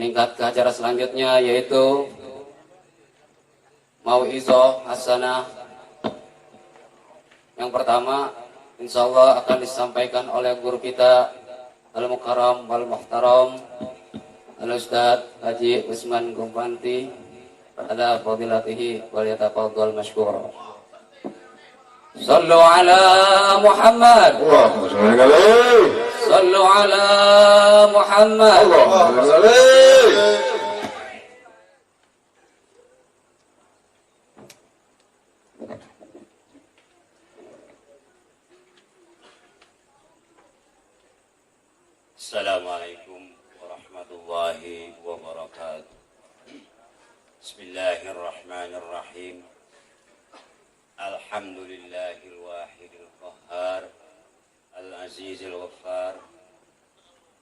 meningkat ke acara selanjutnya, yaitu Mau'izah Hasanah. Yang pertama, insya Allah akan disampaikan oleh guru kita Al-Mukarram wal-Muhtaram Al-Ustadz Haji Usman Gumpanti ala fadilatihi wal yatafadhal mashkura. Sallu ala Muhammad. Allahumma shalli alaihi. Sallu ala Muhammad. Allahumma shalli alaihi. Assalamualaikum warahmatullahi wabarakatuh. Bismillahirrahmanirrahim. Alhamdulillahil wahidil qahhar, al-azizil ghaffar,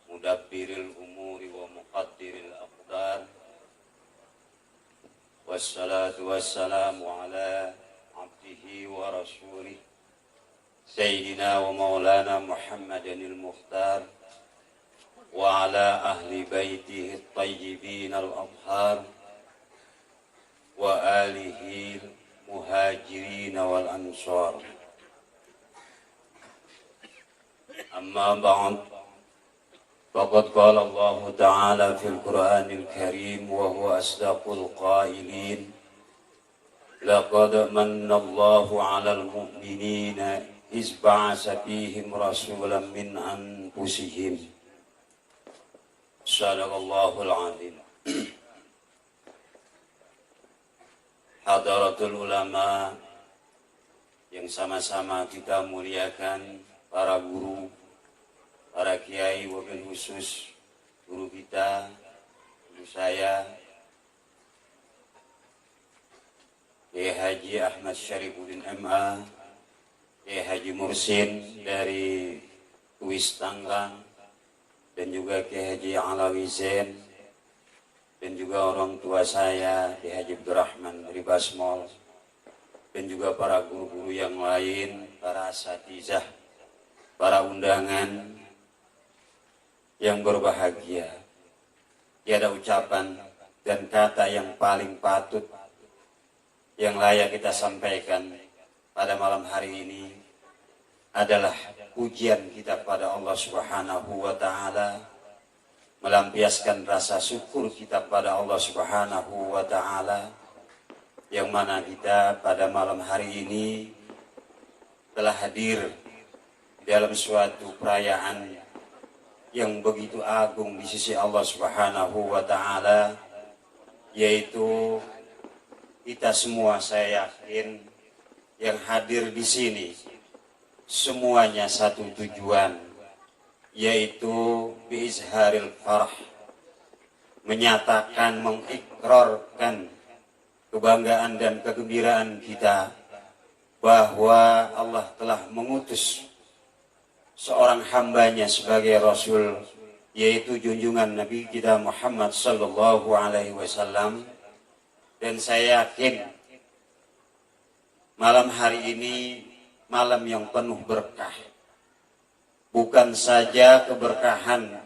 mudabbiril umuri wa muqaddiril aqdar. Wassalatu wassalamu ala abdihi wa rasulih Sayyidina wa maulana Muhammadinil Mukhtar wa ala ahli baitihi at-tayyibin al-athhar wa alihi al-muhajirin wal ansar. Amma ba'd, faqad qala Allah ta'ala fil Qur'anil Karim wa huwa asdaqul qailin, laqad manna Allahu 'alal mu'minina iz ba'atsa fihim rasulan min anfusihim. Sadaqallahul azim. Hadaratul ulama yang sama-sama kita muliakan, para guru, para kiai, wabil khusus guru kita, guru saya, Kiai Haji Ahmad Syarifuddin MA, Kiai Haji Mursin dari Uis Tanggang, dan juga Kiai Haji Alawi Zain, dan juga orang tua saya Kiai Haji Abdurrahman dari Basmol, dan juga para guru-guru yang lain, para asatizah, para undangan yang berbahagia. Tiada ucapan dan kata yang paling patut yang layak kita sampaikan pada malam hari ini adalah pujian kita pada Allah Subhanahu wa ta'ala, melampiaskan rasa syukur kita pada Allah Subhanahu wa ta'ala, yang mana kita pada malam hari ini telah hadir dalam suatu perayaan yang begitu agung di sisi Allah Subhanahu wa ta'ala, yaitu kita semua, saya yakin yang hadir di sini semuanya satu tujuan, yaitu biizharil farah, menyatakan, mengikrarkan kebanggaan dan kegembiraan kita bahwa Allah telah mengutus seorang hambanya sebagai Rasul, yaitu junjungan Nabi kita Muhammad sallallahu alaihi wasallam. Dan saya yakin malam hari ini malam yang penuh berkah. Bukan saja keberkahan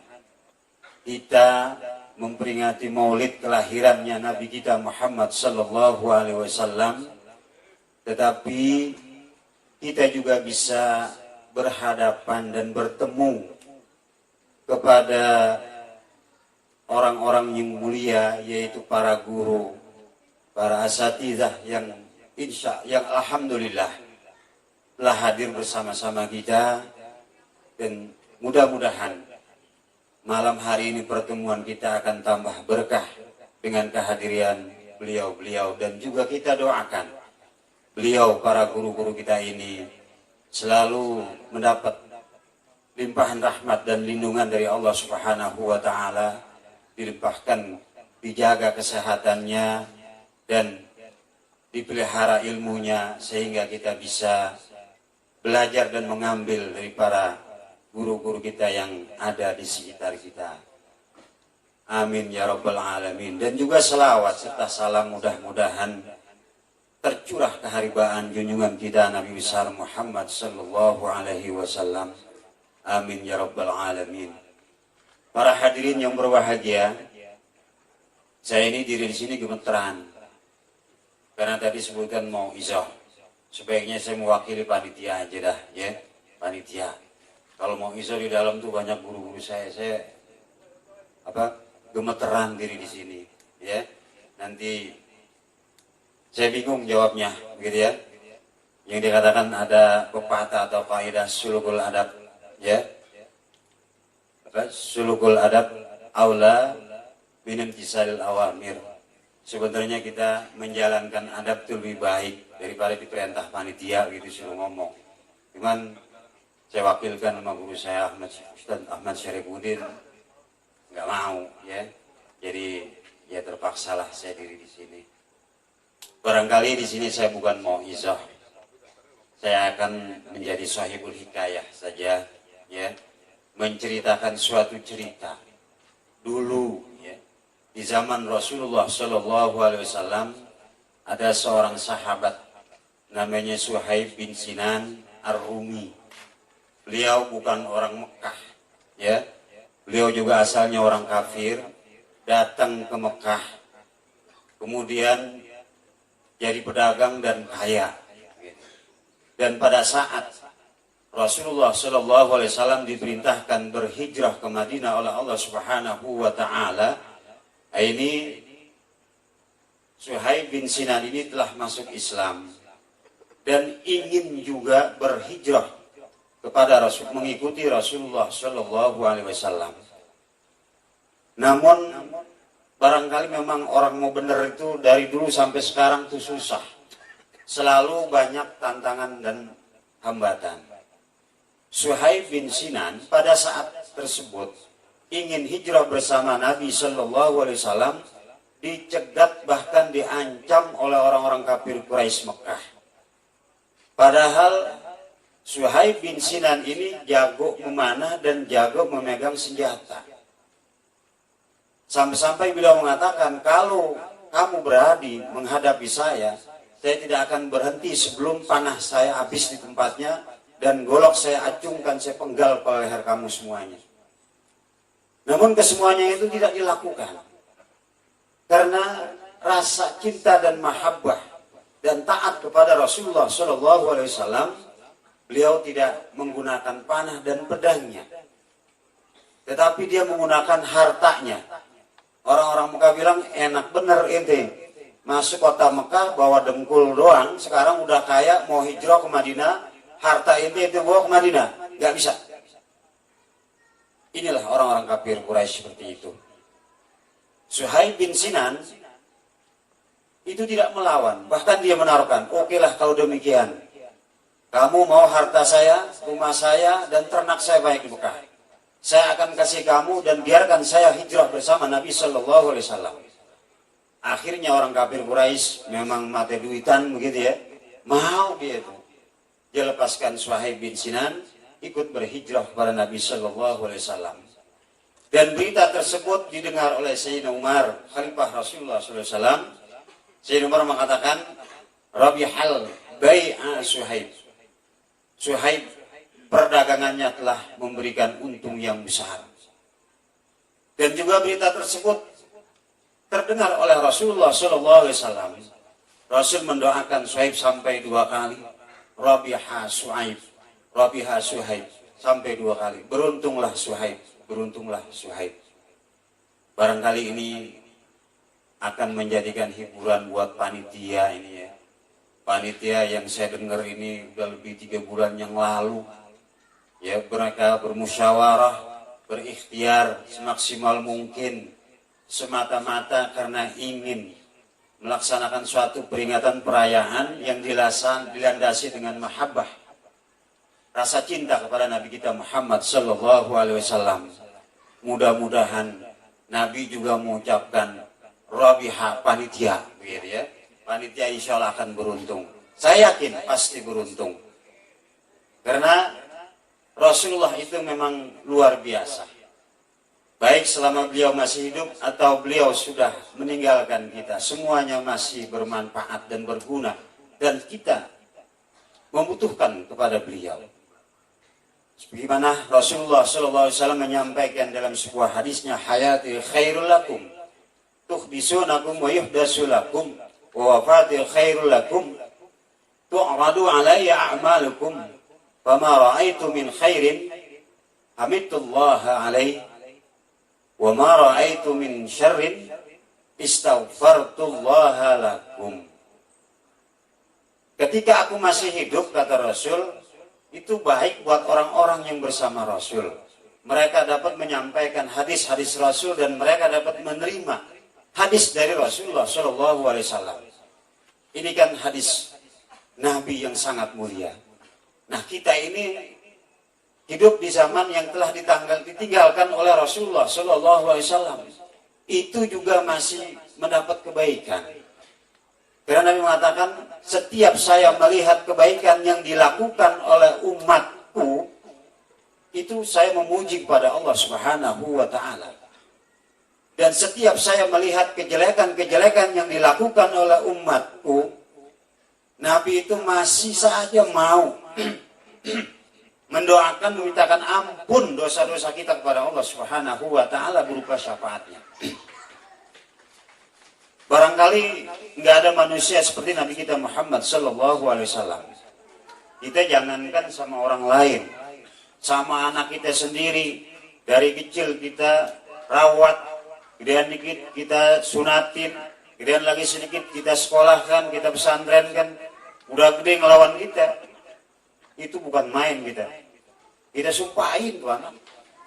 kita memperingati maulid kelahirannya Nabi kita Muhammad sallallahu alaihi wasallam, tetapi kita juga bisa berhadapan dan bertemu kepada orang-orang yang mulia, yaitu para guru, para asatizah yang alhamdulillah telah hadir bersama-sama kita, dan mudah-mudahan malam hari ini pertemuan kita akan tambah berkah dengan kehadiran beliau-beliau, dan juga kita doakan beliau, para guru-guru kita ini selalu mendapat limpahan rahmat dan lindungan dari Allah Subhanahu wa ta'ala, dilimpahkan, dijaga kesehatannya dan dipelihara ilmunya, sehingga kita bisa belajar dan mengambil dari para guru-guru kita yang ada di sekitar kita. Amin ya rabbal alamin. Dan juga selawat serta salam mudah-mudahan tercurah keharibaan junjungan kita Nabi besar Muhammad sallallahu alaihi wasallam. Amin ya rabbal alamin. Para hadirin yang berbahagia, Saya ini diri di sini gemeteran. Karena tadi sebutkan mau izah. Sebaiknya saya mewakili panitia aja dah, ya. Panitia. Kalau mau izah di dalam tuh banyak guru-guru saya gemeteran diri di sini, ya. Nanti saya bingung jawabnya, gitu ya. Yang dikatakan ada pepatah atau kaidah sulukul adab, ya. Sulukul adab aula min imtisalil awamir. Sebenarnya kita menjalankan adab itu lebih baik daripada diperintah panitia gitu suruh ngomong. Cuman saya wakilkan sama guru saya Ustaz Ahmad Syarifuddin nggak mau, ya. Jadi ya terpaksalah saya diri di sini. Barangkali di sini saya bukan mau izah. Saya akan menjadi sahibul hikayah saja, ya. Menceritakan suatu cerita dulu, ya. Di zaman Rasulullah Shallallahu Alaihi Wasallam ada seorang sahabat namanya Suhaib bin Sinan Ar-Rumi. Beliau bukan orang Mekah, ya. Beliau juga asalnya orang kafir, datang ke Mekah, kemudian jadi pedagang dan kaya. Dan pada saat Rasulullah Shallallahu Alaihi Wasallam diperintahkan berhijrah ke Madinah oleh Allah Subhanahu Wa Taala, ini Suhaib bin Sinan ini telah masuk Islam dan ingin juga berhijrah kepada Rasul, mengikuti Rasulullah Shallallahu Alaihi Wasallam. Namun barangkali memang orang mau benar itu dari dulu sampai sekarang itu susah, selalu banyak tantangan dan hambatan. Suhaib bin Sinan pada saat tersebut ingin hijrah bersama Nabi Shallallahu Alaihi Wasallam, dicegat bahkan diancam oleh orang-orang kafir Quraisy Mekah. Padahal Suhaib bin Sinan ini jago memanah dan jago memegang senjata. Sampai-sampai beliau mengatakan, kalau kamu berani menghadapi saya tidak akan berhenti sebelum panah saya habis di tempatnya dan golok saya acungkan, saya penggal ke leher kamu semuanya. Namun kesemuanya itu tidak dilakukan. Karena rasa cinta dan mahabbah dan taat kepada Rasulullah SAW, beliau tidak menggunakan panah dan pedangnya. Tetapi dia menggunakan hartanya. Orang-orang Mekah bilang, enak bener ente. Masuk kota Mekah bawa dengkul doang, sekarang udah kaya, mau hijrah ke Madinah, harta itu bawa ke Madinah, nggak bisa. Inilah orang-orang kafir Quraisy seperti itu. Suhaib bin Sinan itu tidak melawan, bahkan dia menaruhkan, okelah kalau demikian, kamu mau harta saya, rumah saya, dan ternak saya baik di Mekah, saya akan kasih kamu dan biarkan saya hijrah bersama Nabi Shallallahu Alaihi Wasallam. Akhirnya orang kafir Quraisy memang mati duitan begitu ya, mau dia itu. Dia lepaskan Suhaib bin Sinan, ikut berhijrah kepada Nabi Shallallahu Alaihi Wasallam. Dan berita tersebut didengar oleh Sayyidina Umar, Khalifah Rasulullah SAW. Sayyidina Umar mengatakan, Rabihal bai'a Suhaib. Suhaib perdagangannya telah memberikan untung yang besar. Dan juga berita tersebut terdengar oleh Rasulullah SAW. Rasul mendoakan Suhaib sampai 2 kali. Rabiha Suhaib, Rabiha Suhaib, sampai 2 kali. Beruntunglah Suhaib, beruntunglah Suhaib. Barangkali ini akan menjadikan hiburan buat panitia ini ya. Panitia yang saya dengar ini udah lebih 3 bulan yang lalu. Ya, mereka bermusyawarah, berikhtiar semaksimal mungkin, semata-mata karena ingin melaksanakan suatu peringatan perayaan yang dilandasi dengan mahabbah, rasa cinta kepada Nabi kita Muhammad Sallallahu Alaihi Wasallam. Mudah-mudahan Nabi juga mengucapkan Rabiha panitia, gitu ya. Panitia insya Allah akan beruntung. Saya yakin pasti beruntung. Karena Rasulullah itu memang luar biasa. Baik selama beliau masih hidup atau beliau sudah meninggalkan kita, semuanya masih bermanfaat dan berguna, dan kita membutuhkan kepada beliau. Sebagaimana Rasulullah SAW menyampaikan dalam sebuah hadisnya, hayati khairul lakum, tuhdisunakum wa yuhdasulakum wa wafatil khairul lakum tu'radu alayya a'malukum fama ra'aitu min khairin hamidtullaha alaih wa ma ra'aitu min syarrin istaghfartullaha lakum. Ketika aku masih hidup, kata Rasul, itu baik buat orang-orang yang bersama Rasul. Mereka dapat menyampaikan hadis-hadis Rasul dan mereka dapat menerima hadis dari Rasulullah Shallallahu Alaihi Wasallam. Ini kan hadis Nabi yang sangat mulia. Nah, kita ini hidup di zaman yang telah ditinggalkan oleh Rasulullah Shallallahu Alaihi Wasallam. Itu juga masih mendapat kebaikan. Karena Nabi mengatakan, setiap saya melihat kebaikan yang dilakukan oleh umatku, itu saya memuji kepada Allah Subhanahu wa Ta'ala. Dan setiap saya melihat kejelekan-kejelekan yang dilakukan oleh umatku, Nabi itu masih saja mau mendoakan, memintakan ampun dosa-dosa kita kepada Allah Subhanahu wa Ta'ala berupa syafaatnya. Barangkali nggak ada manusia seperti Nabi kita Muhammad Sallallahu Alaihi Wasallam. Kita jangankan sama orang lain, sama anak kita sendiri, dari kecil kita rawat, kemudian dikit kita sunatin, kemudian lagi sedikit kita sekolahkan, kita pesantrenkan, udah gede ngelawan kita, itu bukan main kita. Kita sumpahin tuh anak,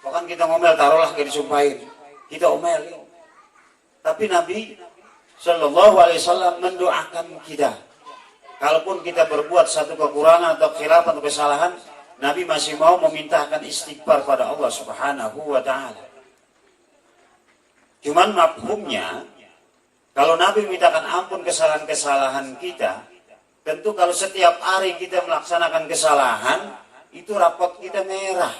bahkan kita ngomel, taruhlah kayak disumpahin, kita omelin. Tapi Nabi Sallallahu Alaihi Wasallam mendoakan kita. Kalaupun kita berbuat satu kekurangan atau khilaf atau kesalahan, Nabi masih mau memintakan istighfar pada Allah Subhanahu wa Ta'ala. Cuman mafhumnya, kalau Nabi memintakan ampun kesalahan-kesalahan kita, tentu kalau setiap hari kita melaksanakan kesalahan, itu rapot kita merah.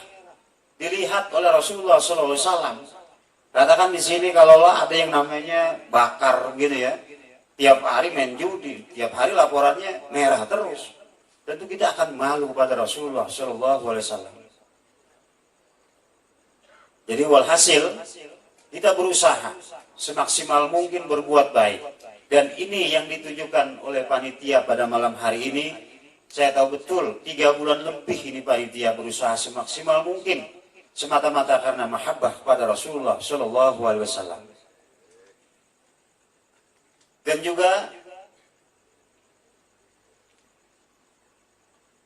Dilihat oleh Rasulullah Sallallahu Alaihi Wasallam. Katakan di sini kalau ada yang namanya bakar gitu ya, tiap hari main judi, tiap hari laporannya merah terus. Tentu kita akan malu pada Rasulullah Shallallahu Alaihi Wasallam. Jadi walhasil kita berusaha semaksimal mungkin berbuat baik. Dan ini yang ditujukan oleh panitia pada malam hari ini. Saya tahu betul 3 bulan lebih ini panitia berusaha semaksimal mungkin, semata-mata karena mahabbah pada Rasulullah Shallallahu Alaihi Wasallam. Dan juga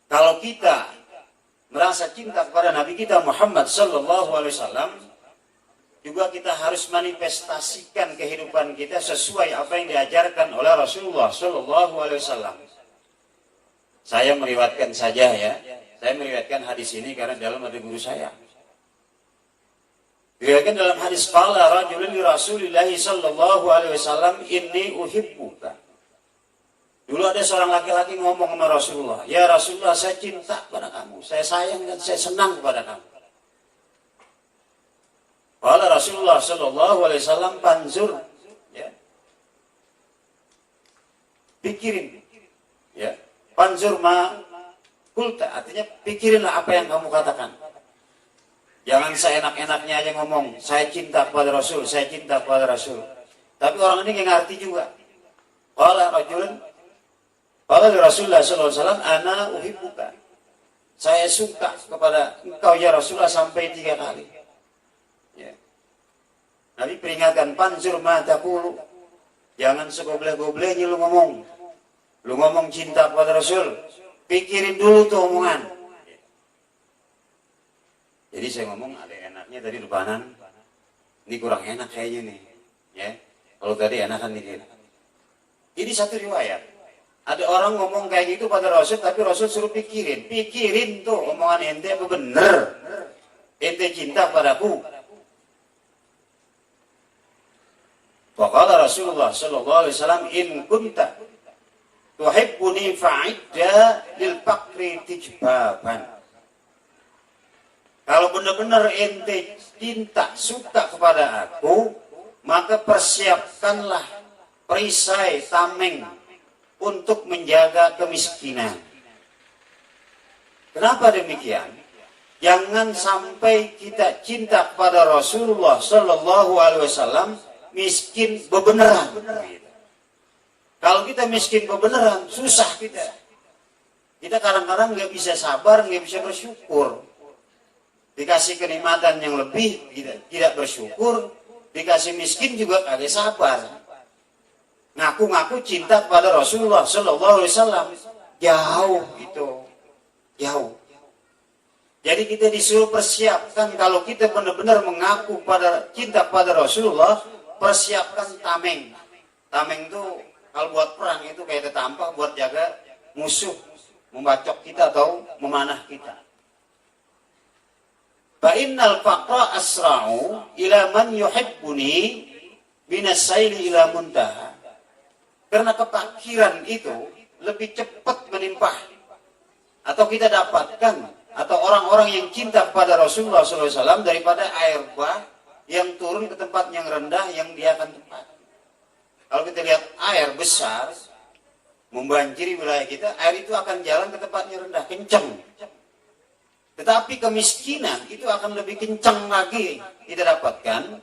kalau kita merasa cinta kepada Nabi kita Muhammad Shallallahu Alaihi Wasallam, juga kita harus manifestasikan kehidupan kita sesuai apa yang diajarkan oleh Rasulullah Shallallahu Alaihi Wasallam. Saya meriwayatkan saja ya, saya meriwayatkan hadis ini karena dalam ada guru saya. Diriwayatkan dalam hadis qala rajulun li Rasulillah sallallahu alaihi wasallam inni uhibbuka. Dulu ada seorang laki-laki ngomong sama Rasulullah, "Ya Rasulullah, saya cinta pada kamu. Saya sayang dan saya senang kepada kamu." Qala Rasulullah sallallahu alaihi wasallam panzur, ya. Pikirin. Ya. Panzur ma kulta, artinya pikirinlah apa yang kamu katakan. Jangan seenak-enaknya aja ngomong, saya cinta kepada Rasul, saya cinta kepada Rasul. Tapi orang ini nggak ngerti juga. Qala rajulun, qala li Rasulullah sallallahu alaihi wasallam, ana uhibbuka. Saya suka kepada engkau ya Rasulullah sampai 3 kali. Ya. Nabi peringatkan, panzur ma taqulu. Jangan segobleh-goblehnya lu ngomong. Lu ngomong cinta kepada Rasul, pikirin dulu tuh omongan. Jadi saya ngomong ada enaknya tadi depanan, ini kurang enak kayaknya nih, ya. Kalau tadi enakan nih. Ini satu riwayat. Ada orang ngomong kayak gitu pada Rasul, tapi Rasul suruh pikirin tuh omongan ente apa bener, ente cinta padaku. Faqala Rasulullah sallallahu alaihi wasallam, in kunta tuhibbuni fa'idda lil faqri tijbaban. Kalau benar-benar ente cinta, suka kepada aku, maka persiapkanlah perisai tameng untuk menjaga kemiskinan. Kenapa demikian? Jangan sampai kita cinta kepada Rasulullah Sallallahu Alaihi Wasallam, miskin bebeneran. Kalau kita miskin bebeneran, susah kita. Kita kadang-kadang nggak bisa sabar, nggak bisa bersyukur. Dikasih kenikmatan yang lebih, kita tidak bersyukur. Dikasih miskin juga kagak sabar. Ngaku-ngaku cinta kepada Rasulullah Sallallahu Alaihi Wasallam, jauh gitu, jauh. Jadi kita disuruh persiapkan, kalau kita benar-benar mengaku pada cinta pada Rasulullah, persiapkan tameng. Tameng itu kalau buat perang itu kayak tetampah buat jaga musuh, membacok kita atau memanah kita. Fa innal faqra asra'u ila man yuhibbuni binasaili ila muntaha. Karena kefakiran itu lebih cepat menimpah atau kita dapatkan, atau orang-orang yang cinta kepada Rasulullah SAW daripada air bah yang turun ke tempat yang rendah yang dia akan tempat. Kalau kita lihat air besar membanjiri wilayah kita, air itu akan jalan ke tempat yang rendah, kencang. Tetapi kemiskinan itu akan lebih kencang lagi kita dapatkan,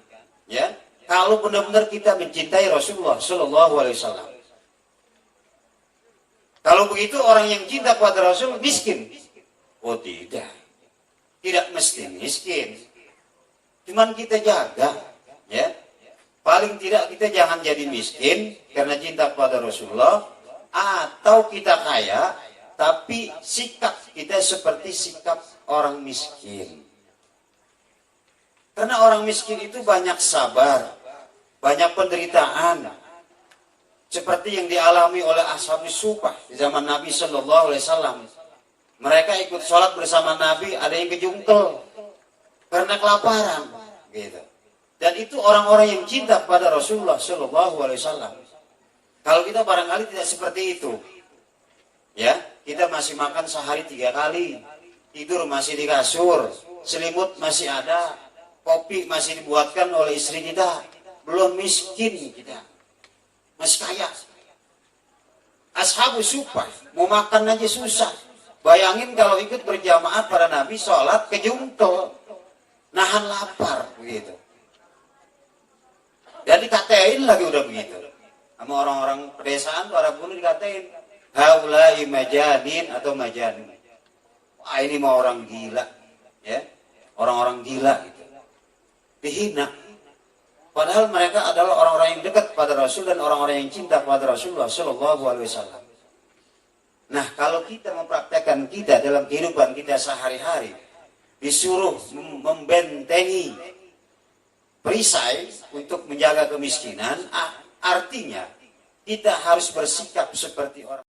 ya, kalau benar-benar kita mencintai Rasulullah SAW. Kalau begitu orang yang cinta kepada Rasul miskin? Oh tidak, tidak mesti miskin. Cuman kita jaga, ya. Paling tidak kita jangan jadi miskin karena cinta kepada Rasulullah, atau kita kaya tapi sikap kita seperti sikap orang miskin. Karena orang miskin itu banyak sabar, banyak penderitaan, seperti yang dialami oleh Ashabus Sufah di zaman Nabi Sallallahu Alaihi Wasallam. Mereka ikut sholat bersama Nabi, ada yang kejungkel karena kelaparan, gitu. Dan itu orang-orang yang cinta kepada Rasulullah Sallallahu Alaihi Wasallam. Kalau kita barangkali tidak seperti itu, ya, kita masih makan sehari 3 kali, tidur masih di kasur, selimut masih ada, kopi masih dibuatkan oleh istri kita, belum miskin kita, masih kaya. Ashabus Sufah mau makan aja susah. Bayangin kalau ikut berjamaah para Nabi sholat kejungkel, nahan lapar begitu. Dan dikatain lagi udah begitu. Sama orang-orang pedesaan, para bunuh dikatain, haulai majanin atau majanin. Wah ini mah orang gila, ya, orang-orang gila gitu. Dihina. Padahal mereka adalah orang-orang yang dekat pada Rasul dan orang-orang yang cinta kepada Rasulullah Sallallahu Alaihi Wasallam. Nah, kalau kita mempraktekkan kita dalam kehidupan kita sehari-hari, disuruh membentengi perisai untuk menjaga kemiskinan, artinya kita harus bersikap seperti orang